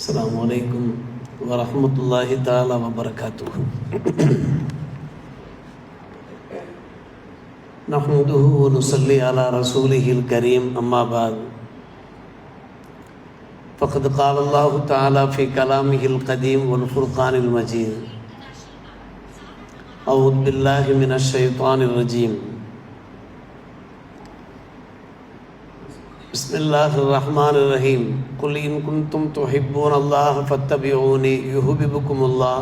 السلام عليكم ورحمة الله تعالى وبركاته. نحمده ونصلي على رسوله الكريم أما بعد فقد قال الله تعالى في كلامه القديم والفرقان المجيد أعوذ بالله من الشيطان الرجيم بسم الله الرحمن الرحيم قل إن كنتم تحبون الله فاتبعوني يحببكم الله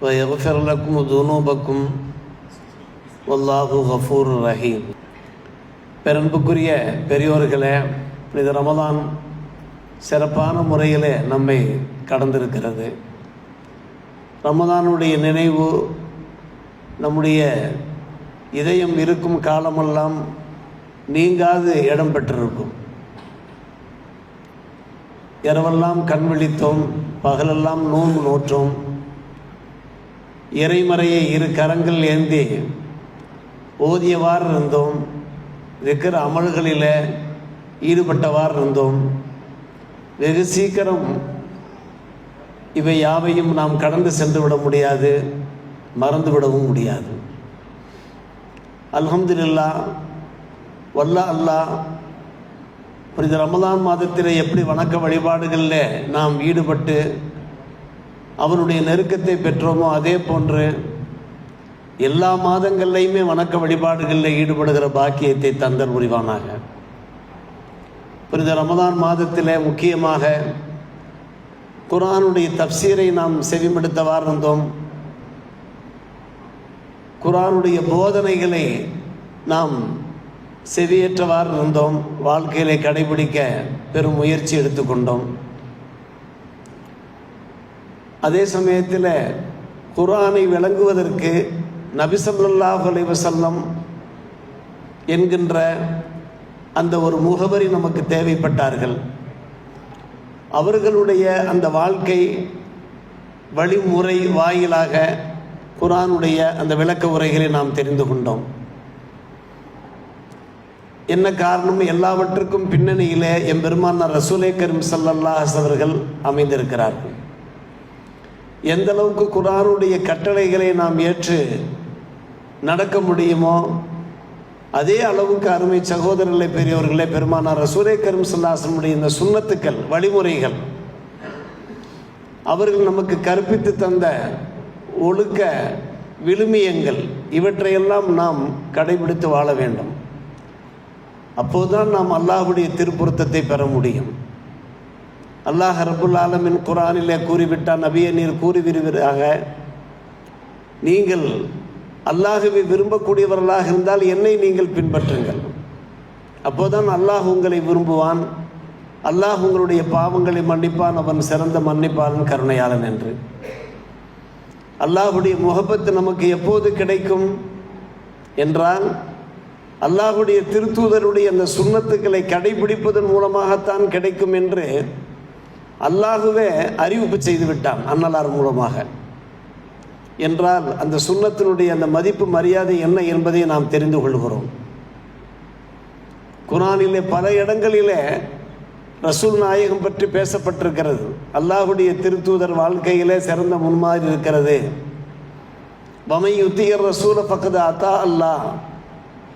ويغفر لكم ذنوبكم والله غفور رحيم. பெரும்புக்குரிய பெரியோர்களே, இது ரமதான் சிறப்பான முறையிலே நம்மை கடந்திருக்கிறது. ரமதானுடைய நினைவு நம்முடைய இதயம் இருக்கும் காலமெல்லாம் நீங்காது இடம் பெற்றிருக்கும். இரவெல்லாம் கண் விழித்தோம், பகலெல்லாம் நோன்பு நோற்றோம், இறைமறையை இரு கரங்கள் ஏந்தி ஓதியவாறு இருந்தோம், இருக்கிற அமல்களில் ஈடுபட்டவாறு இருந்தோம். வெகு சீக்கிரம் இவை யாவையும் நாம் கடந்து சென்று விட முடியாது, மறந்து விடவும் முடியாது. அல்ஹம்துலில்லாஹ், வல்ல அல்லாஹ் புனித ரமதான் மாதத்தில் எப்படி வணக்க வழிபாடுகளில் நாம் ஈடுபட்டு அவனுடைய நெருக்கத்தை பெற்றோமோ அதே போன்று எல்லா மாதங்கள்லையுமே வணக்க வழிபாடுகளில் ஈடுபடுகிற பாக்கியத்தை தந்தல் புரிவானாக. புனித ரமதான் மாதத்தில் முக்கியமாக குர்ஆனுடைய தஃப்சீரை நாம் செவிமடுத்தவாறு இருந்தோம். குர்ஆனுடைய போதனைகளை நாம் செவியேற்றவாறு இருந்தோம். வாழ்க்கையிலே கடைபிடிக்க பெரும் முயற்சி எடுத்துக்கொண்டோம். அதே சமயத்தில் குர்ஆனை விளங்குவதற்கு நபி ஸல்லல்லாஹு அலைஹி வஸல்லம் என்கின்ற அந்த ஒரு முகவரி நமக்கு தேவைப்பட்டார்கள். அவர்களுடைய அந்த வாழ்க்கை வழிமுறை வாயிலாக குர்ஆனுடைய அந்த விளக்க உரைகளை நாம் தெரிந்து கொண்டோம். என்ன காரணம்? எல்லாவற்றுக்கும் பின்னணியிலே எம்பெருமானார் ரசூலே கரீம் ஸல்லல்லாஹு அலைஹி அவர்கள் அமைந்திருக்கிறார்கள். எந்த அளவுக்கு குர்ஆனுடைய கட்டளைகளை நாம் ஏற்று நடக்க முடியுமோ அதே அளவுக்கு அருமை சகோதரர்களே, பெரியவர்களே, பெருமானார் ரசூலே கரீம் ஸல்லல்லாஹு அலைஹி வஸல்லம் இந்த சுன்னத்துக்கள், வழிமுறைகள், அவர்கள் நமக்கு கற்பித்து தந்த ஒழுக்க விழுமியங்கள், இவற்றையெல்லாம் நாம் கடைபிடித்து வாழ வேண்டும். அப்போதுதான் நாம் அல்லாஹ்வுடைய திருப்பொருத்தத்தை பெற முடியும். அல்லாஹ் ரப்புல் ஆலமீன் குர்ஆனிலே கூறிவிட்டான், நபியே நீர் கூறிவிடுவீராக, நீங்கள் அல்லாஹ்வை விரும்பக்கூடியவர்களாக இருந்தால் என்னை நீங்கள் பின்பற்றுங்கள். அப்போதான் அல்லாஹ் உங்களை விரும்புவான், அல்லாஹ் உங்களுடைய பாவங்களை மன்னிப்பான், அவன் சிறந்த மன்னிப்பாளன், கருணையாளன் என்று. அல்லாஹ்வுடைய முஹப்பத் நமக்கு எப்போது கிடைக்கும் என்றால் அல்லாஹ்வுடைய திருத்தூதருடைய அந்த சுன்னத்துக்களை கடைபிடிப்பதன் மூலமாகத்தான் கிடைக்கும் என்று அல்லாஹுவே அறிவிப்பு செய்து விட்டான் அன்னலார் மூலமாக. என்றால் அந்த சுன்னத்தினுடைய அந்த மதிப்பு மரியாதை என்ன என்பதை நாம் தெரிந்து கொள்கிறோம். குர்ஆனிலே பல இடங்களிலே ரசூல் நாயகம் பற்றி பேசப்பட்டிருக்கிறது. அல்லாஹ்வுடைய திருத்தூதர் வாழ்க்கையிலே சிறந்த முன்மாதிரி இருக்கிறது. வமை யுத்தியர் ரசூல ஃபக்கத் அத்தா அல்லாஹ்,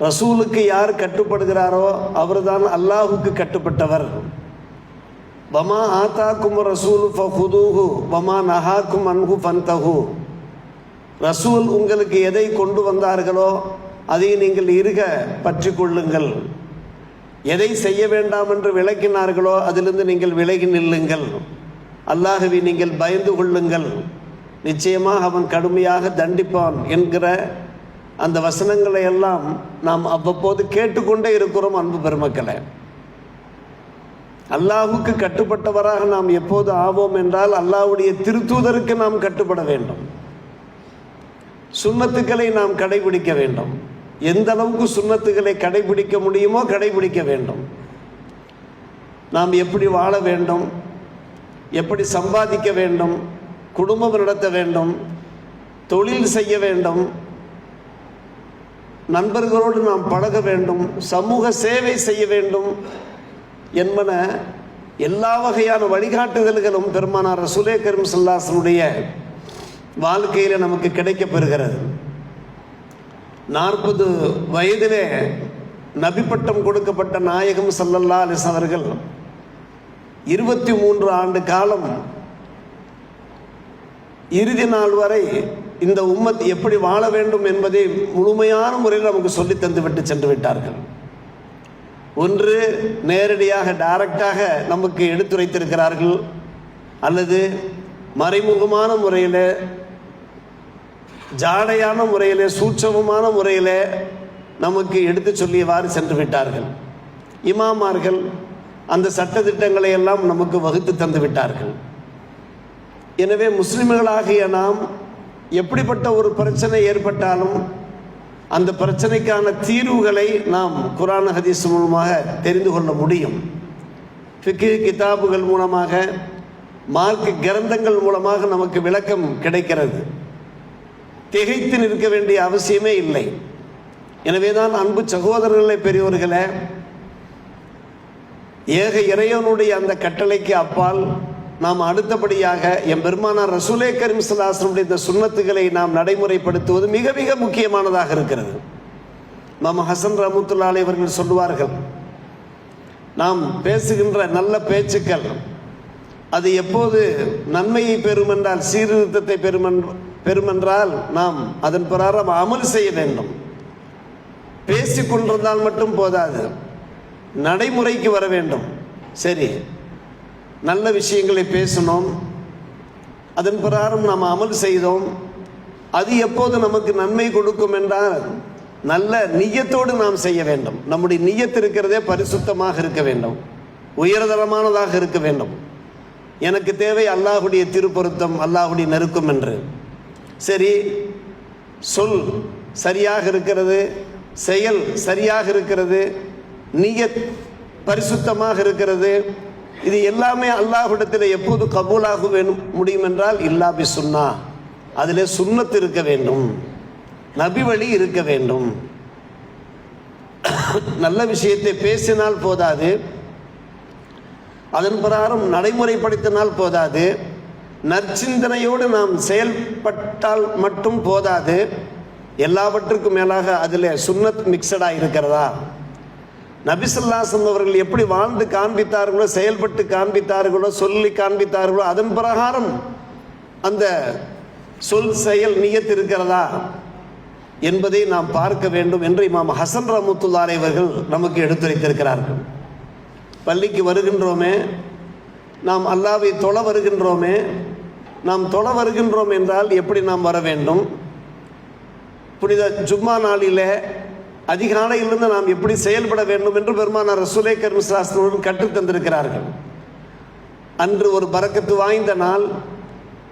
ரசூலுக்கு யார் கட்டுப்படுகிறாரோ அவர்தான் அல்லாஹுக்கு கட்டுப்பட்டவர். வமா ஆத்தாக்கும் ரசூல் ஃபஹுதூஹு வமா நஹாக்கும் அன்ஹு ஃபன்தஹு, ரசூல் உங்களுக்கு எதை கொண்டு வந்தார்களோ அதை நீங்கள் இறுக பற்றி கொள்ளுங்கள், எதை செய்ய வேண்டாம் என்று விளக்கினார்களோ அதிலிருந்து நீங்கள் விலகி நில்லுங்கள், அல்லாஹ்வை நீங்கள் பயந்து கொள்ளுங்கள், நிச்சயமாக அவன் கடுமையாக தண்டிப்பான் என்கிற அந்த வசனங்களை எல்லாம் நாம் அவ்வப்போது கேட்டுக்கொண்டே இருக்கிறோம். அன்பு பெருமக்களே, அல்லாஹுக்கு கட்டுப்பட்டவராக நாம் எப்போது ஆவோம் என்றால் அல்லாஹ்வுடைய திருத்தூதருக்கு நாம் கட்டுப்பட வேண்டும். சுன்னத்துக்களை நாம் கடைபிடிக்க வேண்டும். எந்த அளவுக்கு சுன்னத்துக்களை கடைபிடிக்க முடியுமோ கடைபிடிக்க வேண்டும். நாம் எப்படி வாழ வேண்டும், எப்படி சம்பாதிக்க வேண்டும், குடும்பம் நடத்த வேண்டும், தொழில் செய்ய வேண்டும், நண்பர்களோடு நாம் பழக வேண்டும், சமூக சேவை செய்ய வேண்டும் என்பன எல்லா வகையான வழிகாட்டுதல்களும் பெருமானார் ரசூலே கரீம் ஸல்லல்லாஹு அலைஹி வஸல்லுடைய வாழ்க்கையில் நமக்கு கிடைக்கப்பெறுகிறது. 40 வயதிலே நபி பட்டம் கொடுக்கப்பட்ட நாயகம் ஸல்லல்லாஹு அலைஹி வஸல்லம் அவர்கள் 23 ஆண்டு காலம் இறுதி நாள் வரை இந்த உம்மத் எப்படி வாழ வேண்டும் என்பதை முழுமையான முறையில் நமக்கு சொல்லி தந்துவிட்டு சென்று விட்டார்கள். ஒன்று நேரடியாக டைரக்டாக நமக்கு எடுத்துரைத்திருக்கிறார்கள், அல்லது மறைமுகமான முறையில், ஜாடையான முறையில், சூட்சமமான முறையில் நமக்கு எடுத்து சொல்லியவாறு சென்று விட்டார்கள். இமாமார்கள் அந்த சட்டத்திட்டங்களை எல்லாம் நமக்கு வகுத்து தந்து விட்டார்கள். எனவே முஸ்லிம்களாகிய நாம் எப்படிப்பட்ட ஒரு பிரச்சனை ஏற்பட்டாலும் அந்த பிரச்சனைக்கான தீர்வுகளை நாம் குர்ஆன் ஹதீஸ் மூலமாக தெரிந்து கொள்ள முடியும். ஃபிக்ஹ் கிதாபுகள் மூலமாக, மார்க்க கிரந்தங்கள் மூலமாக நமக்கு விளக்கம் கிடைக்கிறது. திகைத்து நிற்க வேண்டிய அவசியமே இல்லை. எனவே தான் அன்பு சகோதரர்களை, பெரியோர்களே, ஏக இறைவனுடைய அந்த கட்டளைக்கு அப்பால் நாம் அடுத்தபடியாக எம்பெருமானார் ரசூலே கரீம் ஸல்லல்லாஹு அலைஹி வஸல்லம் இந்த சுன்னத்துகளை நாம் நடைமுறைப்படுத்துவது மிக மிக முக்கியமானதாக இருக்கிறது. இமாம் ஹசன் ரஹ்மத்துல்லாஹி அலைஹி அவர்கள் சொல்லுவார்கள், நாம் பேசுகின்ற நல்ல பேச்சுக்கள் அது எப்போது நன்மையை பெறுமென்றால், சீர்திருத்தத்தை பெறுமென்றால் நாம் அதன் பிரகாரம் அமல் செய்ய வேண்டும். பேசிக்கொண்டிருந்தால் மட்டும் போதாது, நடைமுறைக்கு வர வேண்டும். சரி, நல்ல விஷயங்களை பேசினோம், அதன் பிரகாரம் நாம் அமல் செய்தோம், அது எப்போது நமக்கு நன்மை கொடுக்கும் என்றால் நல்ல நிய்யத்தோடு நாம் செய்ய வேண்டும். நம்முடைய நிய்யத் இருக்கிறதே பரிசுத்தமாக இருக்க வேண்டும், உயர்தரமானதாக இருக்க வேண்டும். எனக்கு தேவை அல்லாஹுடைய திருப்பொருத்தம், அல்லாஹுடைய நெருக்கம் என்று. சரி, சொல் சரியாக இருக்கிறது, செயல் சரியாக இருக்கிறது, நிய்யத் பரிசுத்தமாக இருக்கிறது, இது எல்லாமே அல்லாஹ்விடத்தில் எப்போது கபூலாக முடியும் என்றால் இல்லா பி சுன்னா, அதிலே சுன்னத்து இருக்க வேண்டும், நபி வழி இருக்க வேண்டும். நல்ல விஷயத்தை பேசினால் போதாது, அதன் பிரகாரம் நடைமுறைப்படுத்தினால் போதாது, நற்சிந்தனையோடு நாம் செயல்பட்டால் மட்டும் போதாது, எல்லாவற்றுக்கும் மேலாக அதில் சுன்னத் மிக்சடாக இருக்கிறதா, நபி ஸல்லல்லாஹு அலைஹி வஸல்லம் அவர்கள் எப்படி வாழ்ந்து காண்பித்தார்களோ, செயல்பட்டு காண்பித்தார்களோ, சொல்லி காண்பித்தார்களோ, அதன் பிரகாரம் அந்த சொல் செயல் நியத் இருக்கிறதா என்பதை நாம் பார்க்க வேண்டும் என்று இமாம் ஹசன் ரஹ்மத்துல்லாஹி அலைஹி அவர்கள் நமக்கு எடுத்துரைத்திருக்கிறார்கள். பள்ளிக்கு வருகின்றோமே, நாம் அல்லாஹ்வை தொழ வருகின்றோமே, நாம் தொழ வருகின்றோம் என்றால் எப்படி நாம் வர வேண்டும்? புனித ஜும்மா நாளிலே அதிகாலையிலிருந்து நாம் எப்படி செயல்பட வேண்டும் என்று பெருமானார் ரசூலே கரீம் ஸல்லல்லாஹு அலைஹி வஸல்லம் கற்றுத் தந்திருக்கிறார்கள். அன்று ஒரு பரக்கத்து வாய்ந்த நாள்,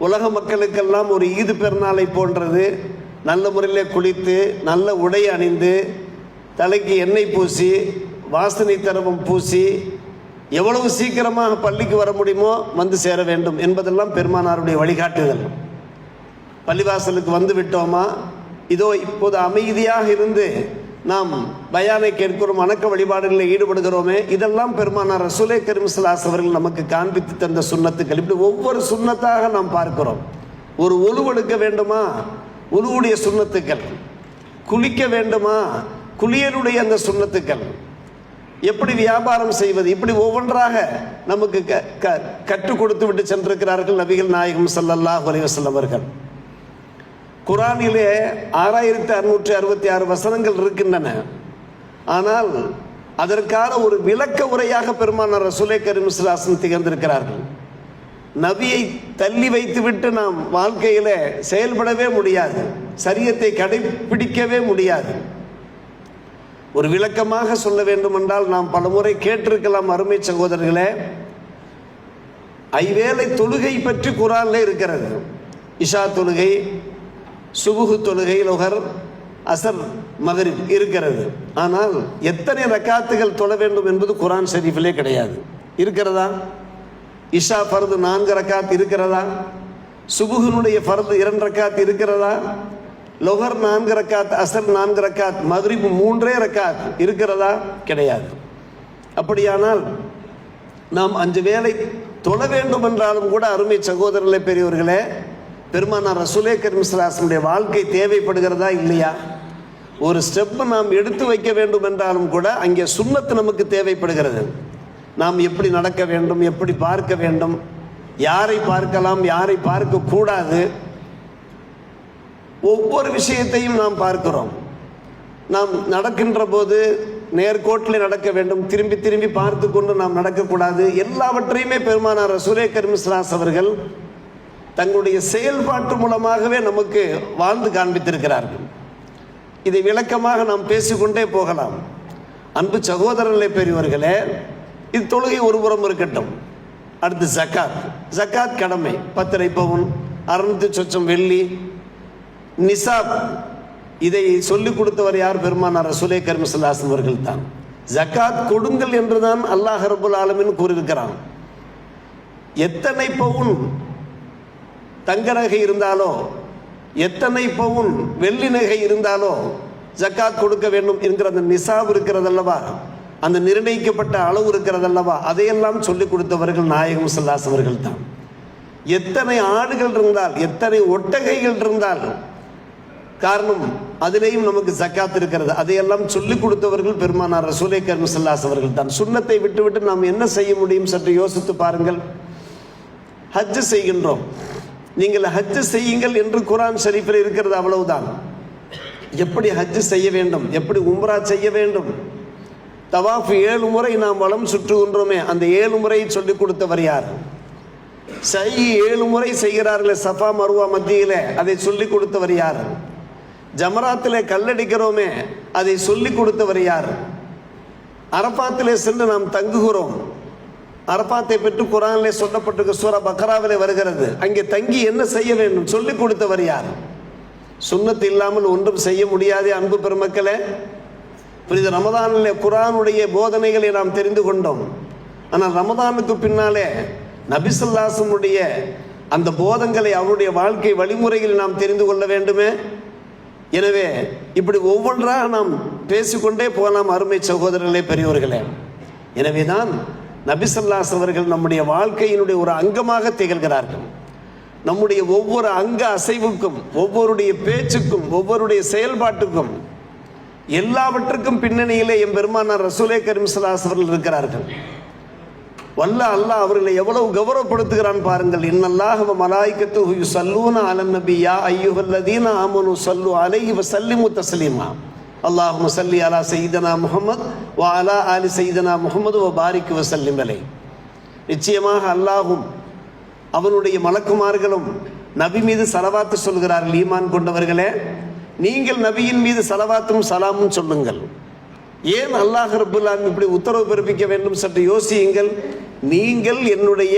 உலக மக்களுக்கெல்லாம் ஒரு ஈது பெருநாளை போன்றது. நல்ல முறையிலே குளித்து, நல்ல உடை அணிந்து, தலைக்கு எண்ணெய் பூசி, வாசனை திரவம் பூசி, எவ்வளவு சீக்கிரமாக பள்ளிக்கு வர முடியுமோ வந்து சேர வேண்டும் என்பதெல்லாம் பெருமானாருடைய வழிகாட்டுதல். பள்ளிவாசலுக்கு வந்து விட்டோமா, இதோ இப்போது அமைதியாக இருந்து நாம் பயானை கேட்கிறோம், வணக்க வழிபாடுகளில் ஈடுபடுகிறோமே, இதெல்லாம் பெருமானார் ரசூலே கரீம் ஸல்லல்லாஹு அலைஹி அவர்கள் நமக்கு காண்பித்து தந்த சுன்னத்துக்கள். இப்படி ஒவ்வொரு சுன்னத்தாக நாம் பார்க்கிறோம். ஒரு ஒழுவெடுக்க வேண்டுமா, ஒழுவுடைய சுன்னத்துக்கள். குளிக்க வேண்டுமா, குளியலுடைய அந்த சுன்னத்துக்கள். எப்படி வியாபாரம் செய்வது, இப்படி ஒவ்வொன்றாக நமக்கு கற்றுக் கொடுத்து விட்டு சென்றிருக்கிறார்கள் நபிகள் நாயகம் ஸல்லல்லாஹு அலைஹி வஸல்லம் அவர்கள். குர்ஆனிலே 6666 வசனங்கள் இருக்கின்றன. ஆனால் அதற்கான ஒரு விளக்க உரையாக பெருமானார் ரசூலே கரீம் ஸல்லல்லாஹு அலைஹி வஸல்லம் திகழ்ந்திருக்கிறார்கள். நபியை தள்ளி வைத்துவிட்டு நாம் வாழ்க்கையில் செயல்படவே முடியாது, சரியத்தை கடைபிடிக்கவே முடியாது. ஒரு விளக்கமாக சொல்ல வேண்டுமென்றால் நாம் பலமுறை கேட்டிருக்கலாம் அருமை சகோதரர்களே. ஐவேளை தொழுகை பற்றி குர்ஆனில் இருக்கிறது. இஷா தொழுகை, சுபுஹ் தொழுகை, லொஹர், அசர், மகரிப் இருக்கிறது. ஆனால் எத்தனை ரக்காத்துகள் தொழ வேண்டும் என்பது குர்ஆன் ஷரீஃபிலே கிடையாது. இருக்கிறதா? இஷா ஃபர்து 4 ரக்காத் இருக்கிறதா? சுபுஹினுடைய ஃபர்து 2 ரக்காத் இருக்கிறதா? லொஹர் 4 ரக்காத், அசர் 4 ரக்காத், மக்ரிப் 3 ரக்காத் இருக்கிறதா? கிடையாது. அப்படியானால் நாம் 5 வேளை தொழ வேண்டும் என்றாலும் கூட அருமை சகோதரர்களே, பெரியவர்களே, பெருமானார் ரசூலே கரீம் ஸல்லல்லாஹு அலைஹி வஸல்லம் வாழ்க்கை தேவைப்படுகிறதா இல்லையா? ஒரு ஸ்டெப் நாம் எடுத்து வைக்க வேண்டும் என்றாலும் கூட அங்கே சுன்னத்து நமக்கு தேவைப்படுகிறது. நாம் எப்படி நடக்க வேண்டும், எப்படி பார்க்க வேண்டும், யாரை பார்க்கலாம், யாரை பார்க்க கூடாது, ஒவ்வொரு விஷயத்தையும் நாம் பார்க்கிறோம். நாம் நடக்கின்ற போது நேர்கோட்டில் நடக்க வேண்டும், திரும்பி திரும்பி பார்த்து கொண்டு நாம் நடக்கக்கூடாது. எல்லாவற்றையுமே பெருமானார் ரசூலே கரீம் ஸல்லல்லாஹு அலைஹி வஸல்லம் அவர்கள் தங்களுடைய செயல்பாட்டு மூலமாகவே நமக்கு வாழ்ந்து காண்பித்திருக்கிறார்கள். இதை விளக்கமாக நாம் பேசிக்கொண்டே போகலாம். அன்பு சகோதரர்களே, பெரியவர்களே, இது தொழுகை ஒரு புறம் இருக்கட்டும். அடுத்து ஜக்காத். ஜக்காத் கடமை. 10 பவுன், 600 சொச்சம் வெள்ளி, நிசாப். இதை சொல்லிக் கொடுத்தவர் யார்? பெருமானார் ரசூலே கரீம் ஸல்லல்லாஹு அலைஹி வஸல்லம் அவர்கள் தான். ஜக்காத் கொடுங்கள் என்றுதான் அல்லாஹ் ரப்புல் ஆலமீன் கூறியிருக்கிறான். எத்தனை பவுன் தங்க நகை இருந்தாலோ, எத்தனை பவுன் வெள்ளி நகை இருந்தாலோ ஜக்காத் கொடுக்க வேண்டும் என்கிற அந்த நிசாப் இருக்கிறதல்லவா, அந்த நிர்ணயிக்கப்பட்ட அளவு இருக்கிறதல்லவா, அதையெல்லாம் சொல்லிக் கொடுத்தவர்கள் நாயகம் ஸல்லல்லாஹு அலைஹி வஸல்லம் அவர்கள் தான். எத்தனை ஆடுகள் இருந்தால், எத்தனை ஒட்டகைகள் இருந்தால், காரணம் அதிலேயும் நமக்கு ஜக்காத் இருக்கிறது, அதையெல்லாம் சொல்லிக் கொடுத்தவர்கள் பெருமானார் ரசூலே கரீம் ஸல்லல்லாஹு அலைஹி வஸல்லம் அவர்கள் தான். சுன்னத்தை விட்டுவிட்டு நாம் என்ன செய்ய முடியும்? சற்று யோசித்து பாருங்கள். ஹஜ் செய்கின்றோம். நீங்கள் ஹஜ் செய்யுங்கள் என்று குர்ஆன் ஷரீஃபில் இருக்கிறது, அவ்வளவுதான். எப்படி ஹஜ் செய்ய வேண்டும், எப்படி உம்ரா செய்ய வேண்டும், தவாஃப் 7 முறை நாம் வலம் சுற்றுகின்றோமே, அந்த 7 முறையை சொல்லிக் கொடுத்தவர் யார்? சை 7 முறை செய்கிறார்களே சஃபா மர்வா மத்தியிலே, அதை சொல்லிக் கொடுத்தவர் யார்? ஜமராத்திலே கல்லடிக்கிறோமே, அதை சொல்லிக் கொடுத்தவர் யார்? அரபாத்திலே சென்று நாம் தங்குகிறோம். அரபாத்தை பெற்று குர்ஆனிலே சொல்லப்பட்டிருக்க சூரா பக்ராவிலே வருகிறது. அங்கே தங்கி என்ன செய்ய வேண்டும் சொல்லிக் கொடுத்தவர் யார்? சுன்னத்து இல்லாமல் ஒன்றும் செய்ய முடியாதே அன்பு பெருமக்களே. புனித ரமதானிலே குர்ஆனுடைய போதனைகளை நாம் தெரிந்து கொண்டோம். ஆனால் ரமதானுக்கு பின்னாலே நபி ஸல்லல்லாஹு அலைஹி வஸல்லம் அந்த போதங்களை, அவருடைய வாழ்க்கை வழிமுறைகளை நாம் தெரிந்து கொள்ள வேண்டுமே. எனவே இப்படி ஒவ்வொன்றாக நாம் பேசிக்கொண்டே போகலாம் அருமை சகோதரர்களே, பெரியவர்களே. எனவே தான் நபி ஸல்லல்லாஹு அலைஹி வஸல்லம் அவர்கள் நம்முடைய வாழ்க்கையினுடைய ஒரு அங்கமாக திகழ்கிறார்கள். நம்முடைய ஒவ்வொரு அங்க அசைவுக்கும், ஒவ்வொருடைய பேச்சுக்கும், ஒவ்வொருடைய செயல்பாட்டுக்கும், எல்லாவற்றுக்கும் பின்னணியிலே எம் பெருமானார் ரசூலே கரீம் ஸல்லல்லாஹு அலைஹி வஸல்லம் அவர்கள் இருக்கிறார்கள். வல்ல அல்லாஹ் அவர்களை எவ்வளவு கௌரவப்படுத்துகிறான் பாருங்கள். இன்னல்லாஹ வ மலாயிகத்துஹு யுஸல்லூன அலன் நபி யா அய்யுஹல்லதீன ஆமனு ஸல்லு அலைஹி வ ஸல்லிமு தஸ்லீமா. அல்லாஹும்ம ஸல்லி அலா சய்யிதனா முஹம்மத் வ அலா ஆலி சய்யிதனா முஹம்மது வ பாரிக் வ ஸல்லிம் அலைஹி. நிச்சயமாக அல்லாஹும் அவனுடைய மலக்குமார்களும் நபி மீது சலவாத்து சொல்கிறார்கள். ஈமான் கொண்டவர்களே, நீங்கள் நபியின் மீது சலவாத்தும் சலாமும் சொல்லுங்கள். ஏன் அல்லாஹ் ரப்புல் ஆலமீன் இப்படி உத்தரவு பிறப்பிக்க வேண்டும்? சற்று யோசியுங்கள். நீங்கள் என்னுடைய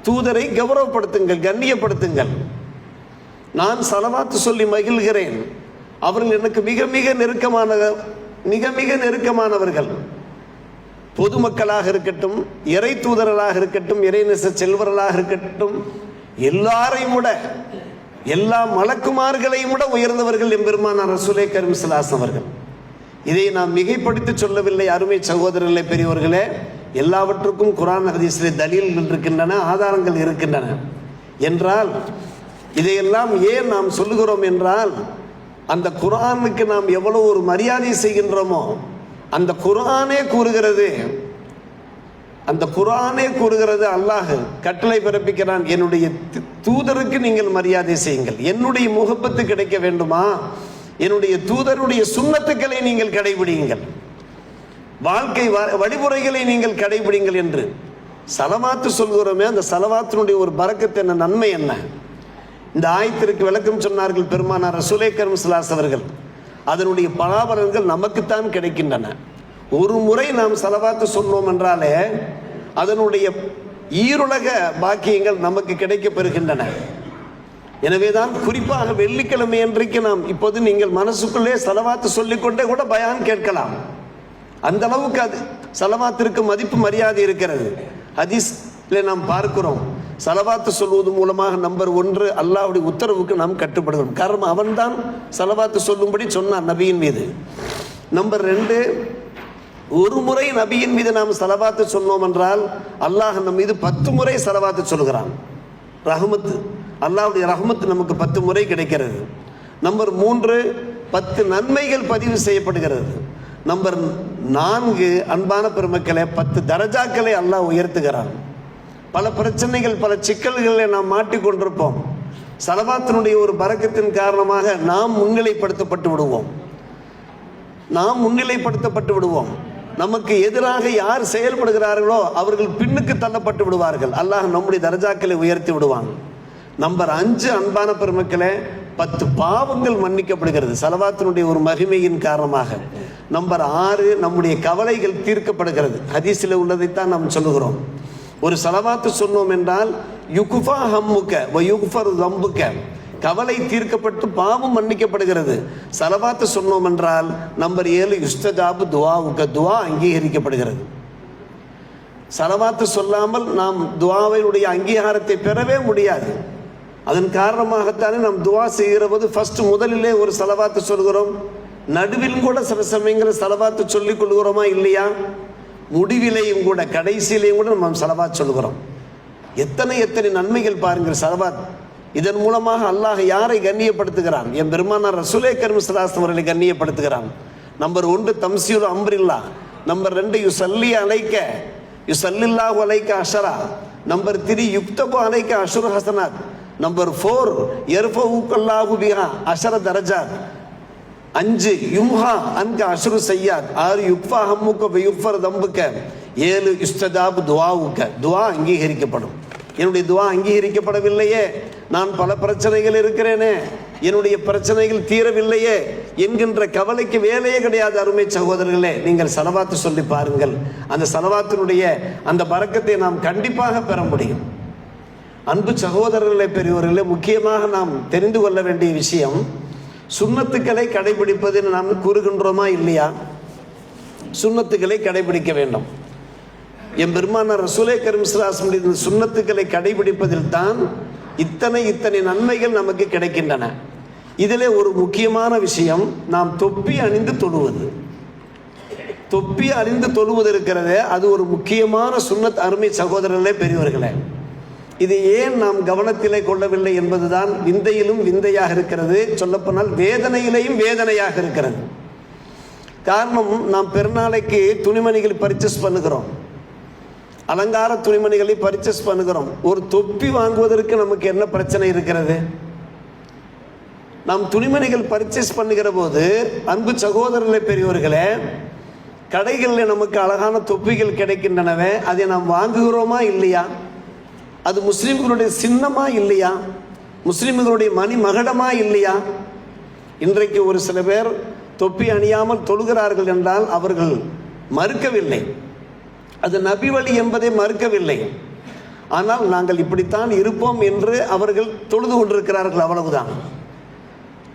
தூதரை கௌரவப்படுத்துங்கள், கண்ணியப்படுத்துங்கள். நான் சலவாத்து சொல்லி மகிழ்கிறேன். அவர்கள் எனக்கு மிக மிக நெருக்கமானவர்கள். பொதுமக்களாக இருக்கட்டும், இறை தூதர்களாக இருக்கட்டும், இறைநேச செல்வர்களாக இருக்கட்டும், எல்லாரையும் விட, எல்லா மலக்குமார்களையும் விட உயர்ந்தவர்கள் எம்பெருமானார் ரசூலே கரீம் ஸல்லல்லாஹு அலைஹி வஸல்லம் அவர்கள். இதை நாம் மிகைப்படுத்தி சொல்லவில்லை அருமை சகோதரர்களே, பெரியவர்களே. எல்லாவற்றுக்கும் குர்ஆன் ஹதீஸிலே தலீல்கள் இருக்கின்றன, ஆதாரங்கள் இருக்கின்றன. என்றால் இதையெல்லாம் ஏன் நாம் சொல்லுகிறோம் என்றால், அந்த குர்ஆனுக்கு நாம் எவ்வளவு ஒரு மரியாதை செய்கின்றோமோ, அந்த குர்ஆனே கூறுகிறது, அல்லாஹ் கட்டளை பிறப்பிக்கிறான், என்னுடைய தூதருக்கு நீங்கள் மரியாதை செய்யுங்கள். என்னுடைய முகப்பத்து கிடைக்க வேண்டுமா, என்னுடைய தூதருடைய சுன்னத்துக்களை நீங்கள் கடைபிடியுங்கள், வாழ்க்கை வழிமுறைகளை நீங்கள் கடைபிடிங்கள் என்று சலவாத்து சொல்கிறோமே. அந்த சலவாத்தினுடைய ஒரு பரக்கத்து என்ன, நன்மை என்ன? இந்த ஆயத்திற்கு விளக்கம் சொன்னார்கள் பெருமானார் ரசூலே கரீம் ஸல்லல்லாஹு அலைஹி வஸல்லம் அவர்கள். அதனுடைய பலாபலன்கள் நமக்குத்தான் கிடைக்கின்றன. ஒரு முறை நாம் சலவாத்து சொன்னோம் என்றாலே அதனுடைய ஈருலக பாக்கியங்கள் நமக்கு கிடைக்கப் பெறுகின்றன. எனவேதான் குறிப்பாக வெள்ளிக்கிழமை அன்றைக்கு நாம் இப்போது நீங்கள் மனசுக்குள்ளே சலவாத்து சொல்லிக்கொண்டே கூட பயான் கேட்கலாம். அந்த அளவுக்கு அது சலவாத்திற்கு மதிப்பு மரியாதை இருக்கிறது. ஹதீஸ்ல நாம் பார்க்கிறோம், சலவாத்து சொல்வது மூலமாக நம்பர் 1 அல்லாஹ்வுடைய உத்தரவுக்கு நாம் கட்டுப்படுகிறோம். காரணம், அவன்தான் சலவாத்து சொல்லும்படி சொன்னான் நபியின் மீது. நம்பர் 2, ஒரு முறை நபியின் மீது நாம் ஸலவாத்து சொன்னோம் என்றால் அல்லாஹ் நம் மீது 10 முறை ஸலவாத்து சொல்கிறான். ரஹ்மத், அல்லாஹ்வுடைய ரஹ்மத் நமக்கு 10 முறை கிடைக்கிறது. நம்பர் 3, 10 நன்மைகள் பதிவு செய்யப்படுகிறது. நம்பர் 4, அன்பான பெருமக்களே, 10 தரஜாக்களை அல்லாஹ் உயர்த்துகிறான். பல பிரச்சனைகள், பல சிக்கல்களை நாம் மாட்டிக்கொண்டிருப்போம். ஸலவாத்தினுடைய ஒரு பரக்கத்தின் காரணமாக நாம் முன்னிலைப்படுத்தப்பட்டு விடுவோம். நமக்கு எதிராக யார் செயல்படுகிறார்களோ அவர்கள் பின்னுக்கு தள்ளப்பட்டு விடுவார்கள். அல்லாஹ் நம்முடைய தரஜாக்களை உயர்த்தி விடுவான். நம்பர் 5, அன்பான பெருமக்களே, 10 பாவங்கள் மன்னிக்கப்படுகிறது ஸலவாத்தினுடைய ஒரு மகிமையின் காரணமாக. நம்பர் 6, நம்முடைய கவலைகள் தீர்க்கப்படுகிறது. ஹதீஸில் உள்ளதைத்தான் நாம் சொல்லுகிறோம். ஒரு ஸலவாத்து சொன்னோம் என்றால் யுக்ஃபா ஹம்முக வ யுக்ஃபரு தம்புக, கவலை தீர்க்கப்பட்டு பாவம் மன்னிக்கப்படுகிறது. ஸலவாத்து சொன்னோம் என்றால் நம்பர் 7, யுஸ்தஜாபு துஆவுக, துஆ அங்கீகரிக்கப்படுகிறது. ஸலவாத்து சொல்லாமல் நாம் துஆவினுடைய அங்கீகாரத்தை பெறவே முடியாது. அதன் காரணமாகத்தானே நாம் துஆ செய்கிற போது முதலிலே ஒரு ஸலவாத்து சொல்கிறோம். நடுவில் கூட சில சமயங்களில் ஸலவாத்து சொல்லிக் கொள்கிறோமா இல்லையா? முடிவிலையும் கூட, கடைசியிலையும் கூட நாம் ஸலவாத் சொல்கிறோம். எத்தனை நன்மைகள் பாருங்கள் ஸலவாத். இதன் மூலமாக அல்லாஹ் யாரை கண்ணியப்படுத்துகிறான்? என் பெருமானார் ரசூலே கரீம் ஸல்லல்லாஹு அலைஹி வஸல்லம் அவர்களை கண்ணியப்படுத்துகிறான். நம்பர் 1, தம்சீல் அம்ரில்லா. நம்பர் 2, யுஸல்லி அலைக்க யுஸல்லில்லாஹு அலைக்க அஷரா. நம்பர் 3, யுக்தபு அலைக்க அஷ்ரு ஹஸனாத். நம்பர் 4, யர்ஃபஉக்கல்லாஹு பிஹா அஷர தரஜாத். 5, யும்ஹா அன்க அஷ்ரு சய்யாத். 6, யுக்ஃபா ஹம்முக வ யுக்ஃபர் தம்புக. 7, யுஸ்தஜாபு துஆவுக, துஆ அங்கீகரிக்கப்படும். என்னுடைய துஆ அங்கீகரிக்கப்படவில்லையே, நான் பல பிரச்சனைகள் இருக்கிறேனே, என்னுடைய பிரச்சனைகள் தீரவில்லையே என்கின்ற கவலைக்கு வேலையே கிடையாது. அருமை சகோதரர்களே, நீங்கள் ஸலவாத்து சொல்லி பாருங்கள். அந்த ஸலவாத்தினுடைய அந்த பரக்கத்தை நாம் கண்டிப்பாக பெற முடியும். அன்பு சகோதரர்களே, பெரியவர்களே, முக்கியமாக நாம் தெரிந்து கொள்ள வேண்டிய விஷயம், சுன்னத்துக்களை கடைபிடிப்பதில் நாம் கூறுகின்றோமா இல்லையா? சுன்னத்துக்களை கடைபிடிக்க வேண்டும். என் பெருமானார் ரசூலே கரீம் ஸல்லல்லாஹு அலைஹி வஸல்லம் சுன்னத்துக்களை கடைபிடிப்பதில் தான் இத்தனை நன்மைகள் நமக்கு கிடைக்கின்றன. இதிலே ஒரு முக்கியமான விஷயம், நாம் தொப்பி அணிந்து தொழுவது. தொப்பி அணிந்து தொழுவது இருக்கிறதே, அது ஒரு முக்கியமான சுன்னத். அருமை சகோதரர்களே, பெரியவர்களே, இது ஏன் நாம் கவனத்திலே கொள்ளவில்லை என்பதுதான் விந்தையிலும் விந்தையாக இருக்கிறது. சொல்லப்போனால் வேதனையிலேயும் வேதனையாக இருக்கிறது. காரணம், நாம் பெருநாளைக்கு துணிமணிகள் பர்ச்சேஸ் பண்ணுகிறோம், அலங்கார துணிமணிகளை பர்ச்சேஸ் பண்ணுகிறோம். ஒரு தொப்பி வாங்குவதற்கு நமக்கு என்ன பிரச்சனை இருக்கிறது? நாம் துணிமணிகள் பர்ச்சேஸ் பண்ணுகிற போது, அன்பு சகோதரர்களே, பெரியவர்களே, கடைகளில் நமக்கு அழகான தொப்பிகள் கிடைக்கின்றனவே, அதை நாம் வாங்குகிறோமா இல்லையா? அது முஸ்லிம்களுடைய சின்னமா இல்லையா? முஸ்லிம்களுடைய மணிமகடமா இல்லையா? இன்றைக்கு ஒரு சில பேர் தொப்பி அணியாமல் தொழுகிறார்கள் என்றால் அவர்கள் மறுக்கவில்லை, அது நபி வழி என்பதை மறுக்கவில்லை. ஆனால் நாங்கள் இப்படித்தான் இருப்போம் என்று அவர்கள் தொழுது கொண்டிருக்கிறார்கள், அவ்வளவுதான்.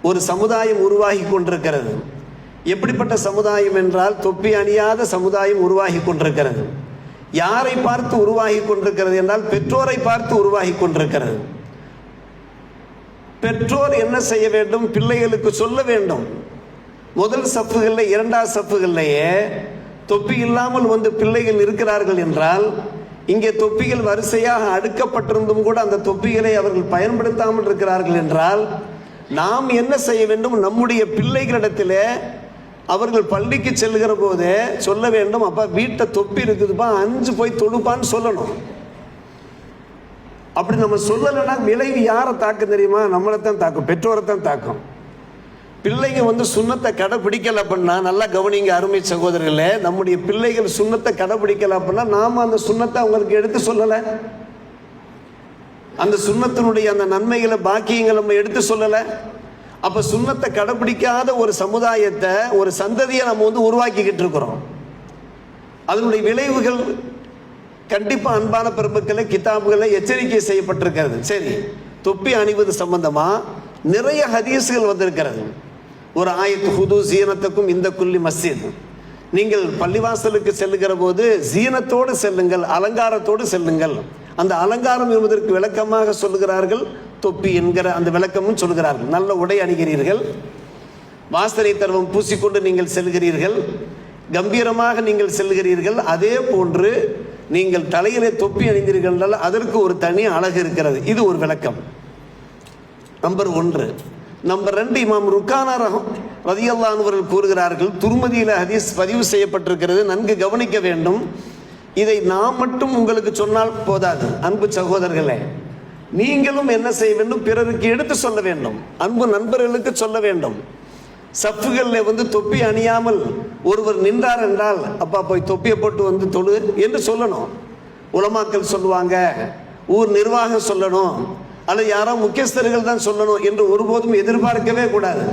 ஒரு சமுதாயம் உருவாகி கொண்டிருக்கிறது. எப்படிப்பட்ட சமுதாயம் என்றால், தொப்பி அணியாத சமுதாயம் உருவாகி கொண்டிருக்கிறது. யாரை பார்த்து உருவாகி கொண்டிருக்கிறது என்றால், பெற்றோரை பார்த்து உருவாகி கொண்டிருக்கிறது. பெற்றோர் என்ன செய்ய வேண்டும்? பிள்ளைகளுக்கு சொல்ல வேண்டும். முதல் சப்புகளில், இரண்டாவது சப்புகளிலேயே தொப்பி இல்லாமல் வந்து பிள்ளைகள் இருக்கிறார்கள் என்றால், இங்கே தொப்பிகள் வரிசையாக அடுக்கப்பட்டிருந்தும் கூட அந்த தொப்பிகளை அவர்கள் பயன்படுத்தாமல் இருக்கிறார்கள் என்றால், நாம் என்ன செய்ய வேண்டும்? நம்முடைய பிள்ளைகளிடத்திலே அவர்கள் பள்ளிக்கு செல்கிற போதே சொல்ல வேண்டும், அப்பா வீட்டை தொப்பி இருக்குதுப்பா, 5 போய் தொழுப்பான்னு சொல்லணும். அப்படி நம்ம சொல்லலைன்னா விளைவு யாரை தாக்கும் தெரியுமா? நம்மளை தான் தாக்கும், பெற்றோரை தான் தாக்கும். பிள்ளைங்க வந்து சுண்ணத்தை கடைபிடிக்கல அப்படின்னா, நல்லா கவனிங்க அருமை சகோதரர்களே, நம்முடைய பிள்ளைகள் சுண்ணத்தை கடைபிடிக்கல அப்படின்னா நாம அந்த சுண்ணத்தை அவங்களுக்கு எடுத்து சொல்லலை, அந்த சுண்ணத்தினுடைய அந்த நன்மைகளை பாக்கியங்களை நம்ம எடுத்து சொல்லலை. அப்ப சுண்ணத்தை கடைபிடிக்காத ஒரு சமுதாயத்தை, ஒரு சந்ததியை நம்ம வந்து உருவாக்கிக்கிட்டு இருக்கிறோம். அதனுடைய விளைவுகள் கண்டிப்பா அன்பான பெருமக்களை கிதாபுகளை எச்சரிக்கை செய்யப்பட்டிருக்கிறது. சரி, தொப்பி அணிவது சம்பந்தமா நிறைய ஹதீஸ்கள் வந்திருக்கிறது. ஒரு ஆயத்து, ஹுது ஜீனத்துக்கும் இந்த குல்லி மஸ்ஜித், நீங்கள் பள்ளிவாசலுக்கு செல்லுகிற போது ஜீனத்தோடு செல்லுங்கள், அலங்காரத்தோடு செல்லுங்கள். அந்த அலங்காரம் என்பதற்கு விளக்கமாக சொல்லுகிறார்கள், தொப்பி என்கிற அந்த விளக்கமும் சொல்கிறார்கள். நல்ல உடை அணிகிறீர்கள், வாசனை தர்வம் பூசிக்கொண்டு நீங்கள் செல்கிறீர்கள், கம்பீரமாக நீங்கள் செல்கிறீர்கள். அதே போன்று நீங்கள் தலையிலே தொப்பி அணிந்தீர்கள் என்றால் அதற்கு ஒரு தனி அழகு இருக்கிறது. இது ஒரு விளக்கம் நம்பர் 1. நம்பர் 2, இமாம் ருக்கானா ரலியல்லாஹு அன்ஹு அவர்கள் கூறுகிறார்கள், துர்மதியில் ஹதீஸ் பதிவு செய்யப்பட்டிருக்கிறது, நன்கு கவனிக்க வேண்டும். இதை நாம் மட்டும் உங்களுக்கு சொன்னால் போதாது அன்பு சகோதரர்களே, நீங்களும் என்ன செய்ய வேண்டும், பிறருக்கு எடுத்து சொல்ல வேண்டும், அன்பு நண்பர்களுக்கு சொல்ல வேண்டும். சஃப்புகளில் தொப்பி அணியாமல் ஒருவர் நின்றார் என்றால், அப்பா போய் தொப்பியை போட்டு தொழு என்று சொல்லணும். உலமாக்கள் சொல்லுவாங்க, ஊர் நிர்வாகம் சொல்லணும், அல்லது யாரோ முக்கியஸ்தர்கள் தான் சொல்லணும் என்று ஒருபோதும் எதிர்பார்க்கவே கூடாது.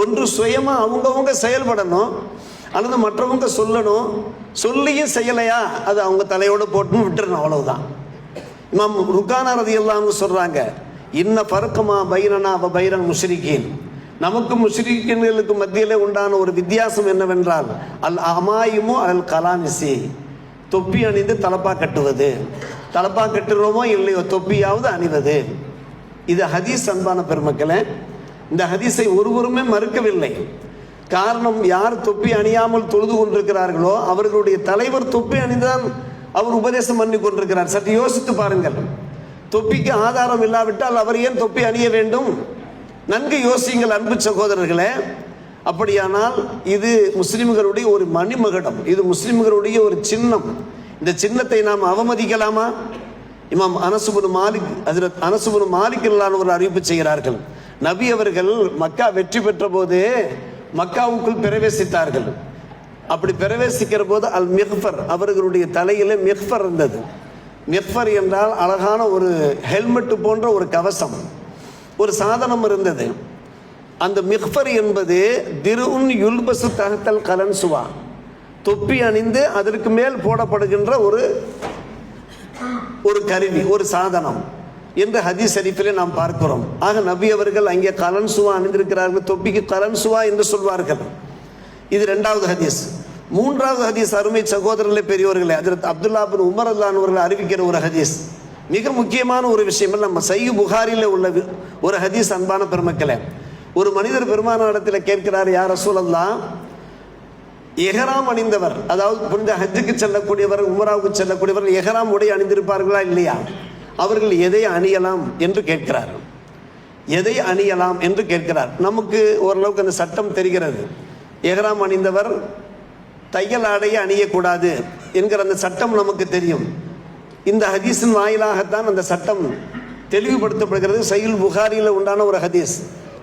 ஒன்று சுயமாக அவங்கவுங்க செயல்படணும், அல்லது மற்றவங்க சொல்லணும். சொல்லியும் செய்யலையா அது அவங்க தலையோடு போட்டுன்னு விட்டுறணும், அவ்வளவுதான். இமாம் ருக்கானா ரலியல்லாஹு அன்ஹு சொல்றாங்க, இன்ன ஃபர்கமா பைனனா வ பைனல் முஷ்ரிகீன், நமக்கும் முஷ்ரிக்கீன்களுக்கு மத்தியிலே உண்டான ஒரு வித்தியாசம் என்னவென்றால், அல் அமாயிமு அல் கலானிசி, தொப்பி அணிந்து தலப்பா கட்டுவது. தலப்பா கட்டுறோமோ இல்லையோ தொப்பியாவது அணிவது. இது ஹதீஸ். அன்பான பெருமக்களே, இந்த ஹதீஸை ஒருவருமே மறுக்கவில்லை. காரணம், யார் தொப்பி அணியாமல் தொழுது கொண்டிருக்கிறார்களோ அவர்களுடைய தலைவர் தொப்பி அணிந்தான் அவர் உபதேசம் பண்ணி கொண்டிருக்கிறார். சற்று யோசித்து பாருங்கள். தொப்பிக்கு ஆதாரம் இல்லாவிட்டால் அவர் ஏன் தொப்பி அணிய வேண்டும்? நன்கு யோசியுங்கள் அன்பு சகோதரர்களே. அப்படியானால் இது முஸ்லிம்களுடைய ஒரு மணிமகுடம், இது முஸ்லிம்களுடைய ஒரு சின்னம். இந்த சின்னத்தை நாம் அவமதிக்கலாமா? இமாம் அனஸ் இப்னு மாலிக், ஹஜ்ரத் அனஸ் இப்னு மாலிக் ரலியல்லாஹு ஒரு அறிவிப்பு செய்கிறார்கள். நபி அவர்கள் மக்கா வெற்றி பெற்ற போது மக்காவுக்குள் பிரவேசித்தார்கள். அப்படி பிரவேசிக்கிற போது அல் மிக்ஃபர், அவர்களுடைய தலையில மிக்ஃபர் இருந்தது. மிக்ஃபர் என்றால் அழகான ஒரு ஹெல்மெட் போன்ற ஒரு கவசம், ஒரு சாதனம் இருந்தது. அந்த மிக்ஃபர் என்பது திருஉன் யுல்பசு தஹ்தல் கலன்சுவா, தொப்பி அணிந்து அதற்கு மேல் போடப்படுகின்ற ஒரு கருவி, ஒரு சாதனம் என்று ஹதீஸ் ஷரீஃபிலே நாம் பார்க்கிறோம். ஆக நபி அவர்கள் அங்கே கலன்சுவா அணிந்திருக்கிறார்கள், தொப்பிக்கு கலன்சுவா என்று சொல்வார்கள். இது 2வது ஹதீஸ். 3வது ஹதீஸ், அருமை சகோதரர்களே பெரியவர்களே, ஹஜ்ரத் அப்துல்லா பின் உமர் ரலியல்லாஹு அன்ஹு அவர்கள் அறிவிக்கிற ஒரு ஹதீஸ், மிக முக்கியமான ஒரு விஷயம். நம்ம சஹீஹ் புகாரியில் உள்ள ஒரு ஹதீஸ். அன்பான பெருமக்களே, ஒரு மனிதர் பெருமானாரிடத்தில் கேட்கிறார், யா ரசூலல்லாஹ், எஹராம் அணிந்தவர், அதாவது புனித ஹஜ்ஜுக்கு செல்லக்கூடியவர், உம்ராவுக்கு செல்லக்கூடியவர் எஹராம் உடை அணிந்திருப்பார்களா இல்லையா, அவர்கள் எதை அணியலாம் என்று கேட்கிறார். எதை அணியலாம் என்று கேட்கிறார். நமக்கு ஓரளவுக்கு அந்த சட்டம் தெரிகிறது. எஹராம் அணிந்தவர் தையல் ஆடையை அணியக்கூடாது என்கிற அந்த சட்டம் நமக்கு தெரியும். இந்த ஹதீஸின் வாயிலாகத்தான் அந்த சட்டம் தெளிவுபடுத்தப்படுகிறது. சஹீஹ் புகாரியில் உண்டான ஒரு ஹதீஸ்.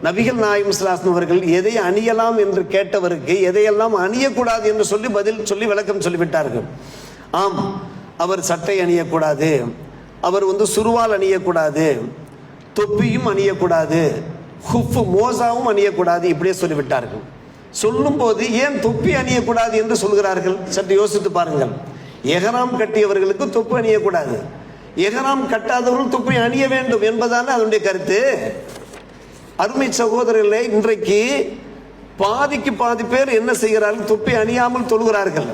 நபிகள் நாயகம் ஸல்லல்லாஹு அலைஹி அவர்கள் எதை அணியலாம் என்று கேட்டவருக்கு எதையெல்லாம் அணியக்கூடாது என்று சொல்லி விளக்கம் சொல்லிவிட்டார்கள். ஆம், அவர் சட்டை அணியக்கூடாது, அவர் சுருவால் அணியக்கூடாது, தொப்பியும் அணியக்கூடாது, ஹுஃப் மோசாவும் அணியக்கூடாது, இப்படியே சொல்லிவிட்டார்கள். சொல்லும் போது ஏன் தொப்பி அணியக்கூடாது என்று சொல்கிறார்கள்? சற்று யோசித்து பாருங்கள். எஹராம் கட்டியவர்களுக்கு தொப்பி அணியக்கூடாது, எஹராம் கட்டாதவர்கள் தொப்பி அணிய வேண்டும் என்பதான அதனுடைய கருத்து. அருமை சகோதரர்களே, இன்றைக்கு பாதிக்கு பாதி பேர் என்ன செய்கிறார்கள்? தொப்பி அணியாமல் தொழுகிறார்கள்.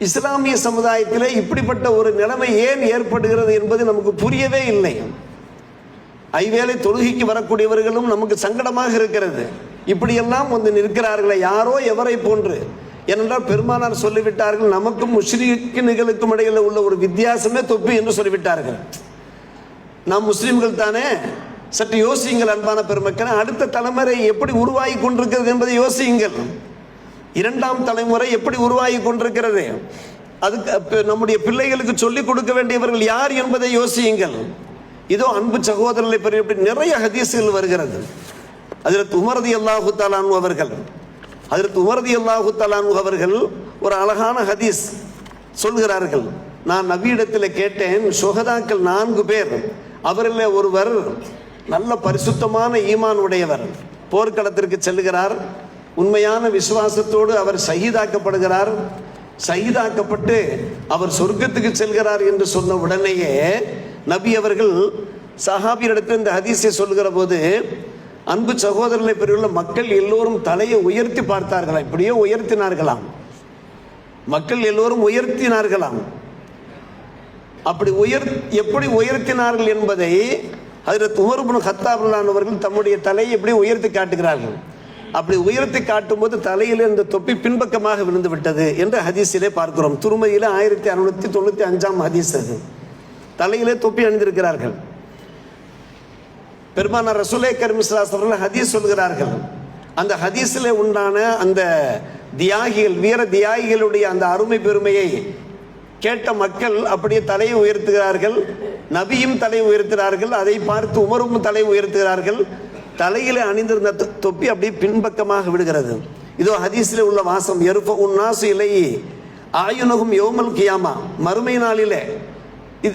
இஸ்லாமிய சமுதாயத்தில் இப்படிப்பட்ட ஒரு நிலைமை ஏன் ஏற்படுகிறது என்பது நமக்கு புரியவே இல்லை. ஐவேளை தொழுகைக்கு வரக்கூடியவர்களும் நமக்கு சங்கடமாக இருக்கிறது. இப்படியெல்லாம் நிற்கிறார்களே, யாரோ எவரை போன்று. ஏனென்றால் பெருமானார் சொல்லிவிட்டார்கள், நமக்கும் முஸ்லிம்களுக்கும் இடையில் உள்ள ஒரு வித்தியாசமே தொப்பி என்று சொல்லிவிட்டார்கள். நாம் முஸ்லிம்கள் தானே? சற்று யோசியுங்கள் அன்பான பெருமக்கள். அடுத்த தலைமுறை எப்படி உருவாகி கொண்டிருக்கிறது என்பதை யோசியுங்கள். 2ஆம் தலைமுறை எப்படி உருவாகி கொண்டிருக்கிறது, அதுக்கு நம்முடைய பிள்ளைகளுக்கு சொல்லிக் கொடுக்க வேண்டியவர்கள் யார் என்பதை யோசியுங்கள். இதோ அன்பு சகோதரர்களை பற்றி நிறைய ஹதீஸ்கள் வருகிறது. ஹஜ்ரத் உமர் ரலியல்லாஹு தஆலா அன்ஹு அவர்கள் ஒரு அழகான ஹதீஸ் சொல்கிறார்கள். நான் நபியிடத்தில் கேட்டேன், சுஹதாக்கள் 4 பேர், அவரில் ஒருவர் நல்ல பரிசுத்தமான ஈமான் உடையவர், போர்க்களத்திற்கு செல்கிறார், உண்மையான விசுவாசத்தோடு அவர் ஷஹீதாக்கப்படுகிறார், ஷஹீதாக்கப்பட்டு அவர் சொர்க்கத்துக்கு செல்கிறார் என்று சொன்ன உடனேயே நபி அவர்கள் சஹாபியிடத்தில் இந்த ஹதீஸை சொல்கிற போது, அன்பு சகோதரர்களை பெற்றுள்ள மக்கள் எல்லோரும் தலையை உயர்த்தி பார்த்தார்களாம். இப்படியே உயர்த்தினார்களாம், மக்கள் எல்லோரும் உயர்த்தினார்களாம். அப்படி எப்படி உயர்த்தினார்கள் என்பதை ஹஜ்ரத் உமர் இப்னு கத்தாப் ரலியல்லாஹு அவர்கள் தம்முடைய தலையை எப்படி உயர்த்தி காட்டுகிறார்கள். அப்படி உயர்த்தி காட்டும் போது தலையிலே இந்த தொப்பி பின்பக்கமாக விழுந்து விட்டது என்று ஹதீஸிலே பார்க்கிறோம். துருமதியில 1695 ஹதீஸ். அது தலையிலே தொப்பி அணிந்திருக்கிறார்கள். பெருமானார் ரசூலே கரீம் ஸல்லல்லாஹு அலைஹி வஸல்லம் ஹதீஸ் சொல்கிறார்கள். அந்த ஹதீஸிலே உண்டான அந்த தியாகிகள், வீர தியாகிகளுடைய அந்த அருமை பெருமையை கேட்ட மக்கள் அப்படியே தலையை உயர்த்துகிறார்கள். நபியும் தலை உயர்த்துகிறார்கள். அதை பார்த்து உமரும் தலை உயர்த்துகிறார்கள். தலையிலே அணிந்திருந்த தொப்பி அப்படியே பின்பக்கமாக விடுகிறது. இதோ ஹதீஸிலே உள்ள வாசம், யர்ஃபஉன் நாஸு இலைஹி ஆயுனஹும் யௌமல் கியாமா, மறுமை நாளிலே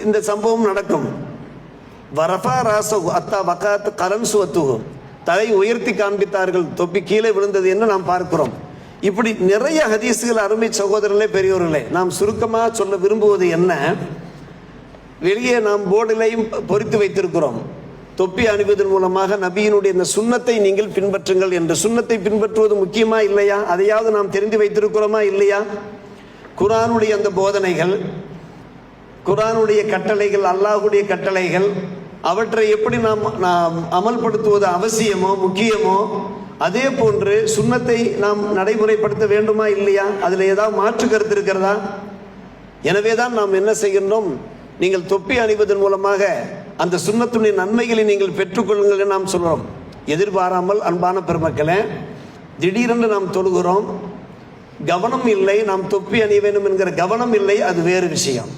இந்த சம்பவம் நடக்கும். வரஃபா ராஸஹு அத்தா வகாத் கரன்சுவத்துஹு, தலை உயர்த்தி காண்பித்தார்கள், தொப்பி கீழே விழுந்தது என்று நாம் பார்க்கிறோம். இப்படி நிறைய ஹதீஸுகள் அருமை சகோதரர்களே, பெரியோர்களே, நாம் சுருக்கமாக சொல்ல விரும்புவது என்ன, வெளியே நாம் போர்டிலையும் பொறித்து வைத்திருக்கிறோம், தொப்பி அணிவதன் மூலமாக நபியினுடைய இந்த சுன்னத்தை நீங்கள் பின்பற்றுங்கள் என்று. சுன்னத்தை பின்பற்றுவது முக்கியமா இல்லையா? அதையாவது நாம் தெரிந்து வைத்திருக்கிறோமா இல்லையா? குர்ஆனுடைய அந்த போதனைகள், குர்ஆனுடைய கட்டளைகள், அல்லாஹ்வுடைய கட்டளைகள், அவற்றை எப்படி நாம் அமல்படுத்துவது அவசியமோ முக்கியமோ, அதே போன்று சுன்னத்தை நாம் நடைமுறைப்படுத்த வேண்டுமா இல்லையா? அதில் ஏதாவது மாற்று கருத்து இருக்கிறதா? எனவே தான் நாம் என்ன செய்கின்றோம், நீங்கள் தொப்பி அணிவதன் மூலமாக அந்த சுன்னத்துடைய நன்மைகளை நீங்கள் பெற்றுக்கொள்ளுங்கள் என்று நாம் சொல்கிறோம். எதிர்பாராமல் அன்பான பெருமக்களே, திடீரென்று நாம் தொழுகிறோம், கவனம் இல்லை, நாம் தொப்பி அணிய வேண்டும் என்கிற கவனம் இல்லை, அது வேறு விஷயம்.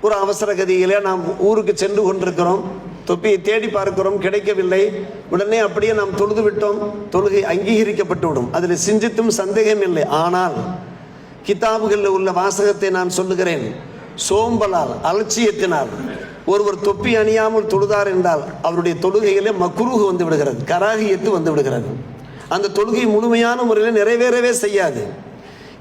ஒரு அவசர கதியிலே நாம் ஊருக்கு சென்று கொண்டிருக்கிறோம், தொப்பியை தேடி பார்க்கிறோம், கிடைக்கவில்லை, உடனே அப்படியே நாம் தொழுது விட்டோம், தொழுகை அங்கீகரிக்கப்பட்டு விடும், அதில் சிந்தித்தும் சந்தேகம் இல்லை. ஆனால் கிதாபுகளில் உள்ள வாசகத்தை நான் சொல்லுகிறேன், சோம்பலால் அலட்சியத்தினால் ஒருவர் தொப்பி அணியாமல் தொழுதார் என்றால் அவருடைய தொழுகையிலே மக்ரூஹ் வந்து விடுகிறது, கராகியத்து வந்து விடுகிறது. அந்த தொழுகை முழுமையான முறையில் நிறைவேறவே செய்யாது.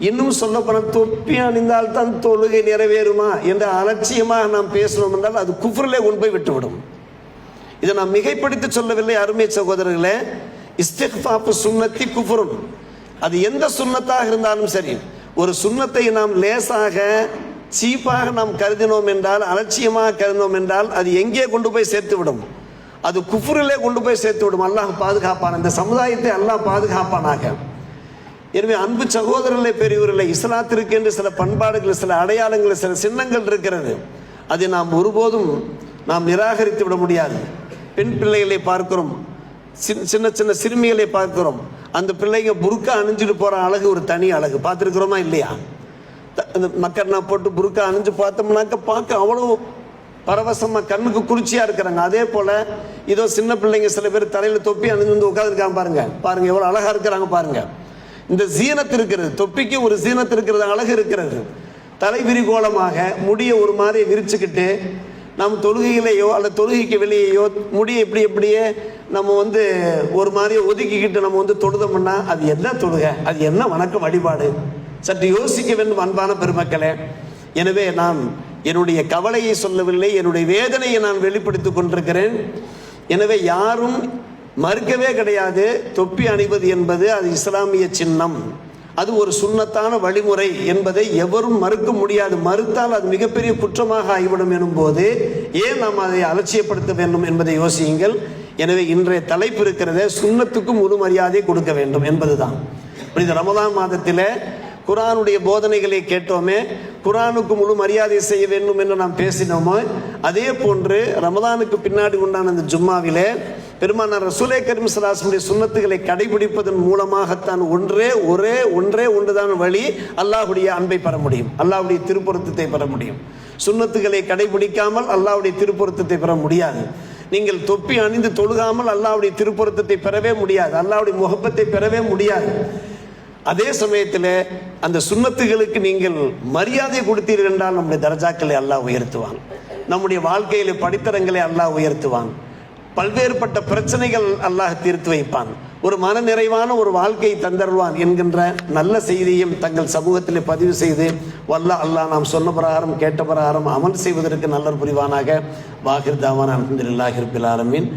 இன்னும் சொல்லப்போனால் தொப்பி அணிந்தால் தான் தொழுகை நிறைவேறுமா என்ற அலட்சியமாக நாம் பேசணும் என்றால் அது குஃப்ரிலே கொண்டு போய் விட்டுவிடும். இதை நாம் மிகைப்படுத்தி சொல்லவில்லை அருமை சகோதரர்களே. இஸ்திக்ஃபாஃபு சுன்னத்தி குஃப்ருன், அது எந்த சுன்னத்தாக இருந்தாலும் சரி, ஒரு சுன்னத்தை நாம் லேசாக சீப்பாக நாம் கருதினோம் என்றால், அலட்சியமாக கருதினோம் என்றால் அது எங்கே கொண்டு போய் சேர்த்து விடும், அது குஃப்ரிலே கொண்டு போய் சேர்த்து விடும். அல்லாஹ் பாதுகாப்பான், இந்த சமுதாயத்தை அல்லாஹ் பாதுகாப்பானாக. எனவே அன்பு சகோதரர்களே, பெரியவர்களே, இஸ்லாத்திற்கு என்று சில பண்பாடுகள், சில அடையாளங்கள், சில சின்னங்கள் இருக்கிறது. அதை நாம் ஒருபோதும் நாம் நிராகரித்து விட முடியாது. பெண் பிள்ளைகளை பார்க்கிறோம், சின்ன சின்ன சிறுமிகளை பார்க்கிறோம், அந்த பிள்ளைங்க புர்கா அணிஞ்சிட்டு போகிற அழகு ஒரு தனி அழகு. பார்த்துருக்குறோமா இல்லையா? அந்த மக்கர்னா போட்டு புர்கா அணிஞ்சு பார்த்தோம்னாக்க பார்க்க அவ்வளோ பரவசமாக கண்ணுக்கு குளிர்ச்சியாக இருக்கிறாங்க. அதே போல் இதோ சின்ன பிள்ளைங்க சில பேர் தலையில் தொப்பி அணிஞ்சு வந்து உட்காந்துருக்காங்க, பாருங்கள் எவ்வளோ அழகாக இருக்கிறாங்க பாருங்கள். இந்த ஜீனத்து இருக்கிறது, தொப்பிக்கு ஒரு ஜீனத்து இருக்கிறது, அழகு இருக்கிறது. தலை விரிகோலமாக முடிய ஒரு மாதிரி விரிச்சுக்கிட்டு நம்ம தொழுகையிலேயோ அல்லது தொழுகைக்கு வெளியேயோ முடிய எப்படியே நம்ம ஒரு மாதிரி ஒதுக்கிக்கிட்டு நம்ம தொழுதோம்னா அது என்ன தொழுகை, அது என்ன வணக்க வழிபாடு? சற்று யோசிக்க வேண்டும் அன்பான பெருமக்களே. எனவே நான் என்னுடைய கவலையை சொல்லவில்லை, என்னுடைய வேதனையை நான் வெளிப்படுத்திக் கொண்டிருக்கிறேன். எனவே யாரும் மறுக்கவே கிடையாது, தொப்பி அணிவது என்பது அது இஸ்லாமிய சின்னம், அது ஒரு சுன்னத்தான வழிமுறை என்பதை எவரும் மறுக்க முடியாது. மறுத்தால் அது மிகப்பெரிய குற்றமாக ஆகிவிடும் எனும் போது ஏன் நாம் அதை அலட்சியப்படுத்த வேண்டும் என்பதை யோசியுங்கள். எனவே இன்றைய தலைப்பு இருக்கிறத சுன்னத்துக்கு முழு மரியாதை கொடுக்க வேண்டும் என்பதுதான். இந்த ரமதான் மாதத்தில் குர்ஆனுடைய போதனைகளை கேட்டோமே, குர்ஆனுக்கு முழு மரியாதை செய்ய வேண்டும் என்று நாம் பேசினோமோ, அதே போன்று ரமதானுக்கு பின்னாடி உண்டான அந்த ஜும்மாவிலே பெருமானார் ரசூலே கரீம் ஸல்லல்லாஹு அலைஹி வஸல்லம் சுன்னத்துகளை கடைபிடிப்பதன் மூலமாகத்தான் ஒன்றுதான் வழி அல்லாஹ்வுடைய அன்பை பெற முடியும், அல்லாஹ்வுடைய திருப்பொருத்தத்தை பெற முடியும். சுன்னத்துகளை கடைபிடிக்காமல் அல்லாஹ்வுடைய திருப்பொருத்தத்தை பெற முடியாது. நீங்கள் தொப்பி அணிந்து தொழுகாமல் அல்லாஹ்வுடைய திருப்பொருத்தத்தை பெறவே முடியாது, அல்லாஹ்வுடைய முகப்பத்தை பெறவே முடியாது. அதே சமயத்தில் அந்த சுன்னத்துகளுக்கு நீங்கள் மரியாதை கொடுத்தீர்கள் என்றால் நம்முடைய தரஜாக்களை அல்லாஹ் உயர்த்துவான், நம்முடைய வாழ்க்கையில படித்தரங்களை அல்லாஹ் உயர்த்துவான், பல்வேறுபட்ட பிரச்சனைகள் அல்லாஹ் தீர்த்து வைப்பான், ஒரு மன நிறைவான ஒரு வாழ்க்கையை தந்தருவான் என்கின்ற நல்ல செய்தியும் தங்கள் சமூகத்தில் பதிவு செய்து அல்லாஹ் நாம் சொன்ன பிரகாரம் கேட்ட பிரகாரம் அமல் செய்வதற்கு நல்ல புரிவானாக. வாஹிர் தாவான் அல்ஹம்துலில்லாஹி ரப்பில் ஆலமீன்.